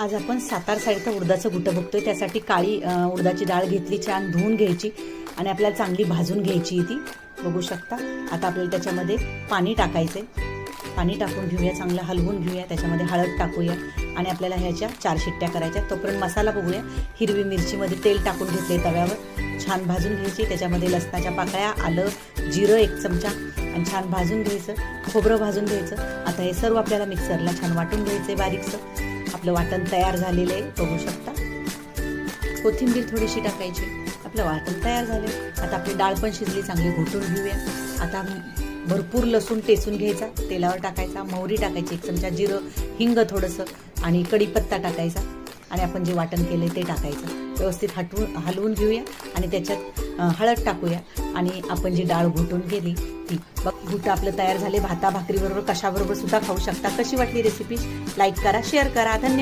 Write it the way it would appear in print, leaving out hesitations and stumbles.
आज आपण सातार साईडचं उडदाचं घुटं बघतोय. त्यासाठी काळी उडदाची डाळ घेतली, छान धुवून घ्यायची आणि आपल्याला चांगली भाजून घ्यायची. ती बघू शकता. आता आपल्याला त्याच्यामध्ये पाणी टाकायचंय. पाणी टाकून घेऊया, चांगलं हलवून घेऊया. त्याच्यामध्ये हळद टाकूया आणि आपल्याला ह्याच्या 4 शिट्ट्या करायच्या. तोपर्यंत मसाला बघूया. हिरवी मिरचीमध्ये तेल टाकून घेतले, तव्यावर छान भाजून घ्यायची. त्याच्यामध्ये लसणाच्या पाकळ्या, आलं, जिरं 1 चमचा आणि छान भाजून घ्यायचं. खोबरं भाजून घ्यायचं. आता हे सर्व आपल्याला मिक्सरला छान वाटून घ्यायचंय बारीकसं. आपलं वाटण तयार झालेलं आहे, बघू शकता. कोथिंबीर थोडीशी टाकायची. आपलं वाटण तयार झाले. आता आपली डाळ पण शिजली, चांगली घोटून घेऊया. आता भरपूर लसूण टेचून घ्यायचा, तेलावर टाकायचा. मोहरी टाकायची 1 चमचा, जिरं, हिंग थोडंसं आणि कढीपत्ता टाकायचा आणि आपण जे वाटण केलंय ते टाकायचं. व्यवस्थित हलवून घेऊया आणि त्याच्यात हळद टाकूया आणि आपण जी डाळ घोटून केली ती. घुटं आपलं तयार झाले. भाता भाकरीबरोबर कशाबरोबर सुद्धा खाऊ शकता. कशी वाटली रेसिपी? लाईक करा, शेअर करा. धन्यवाद.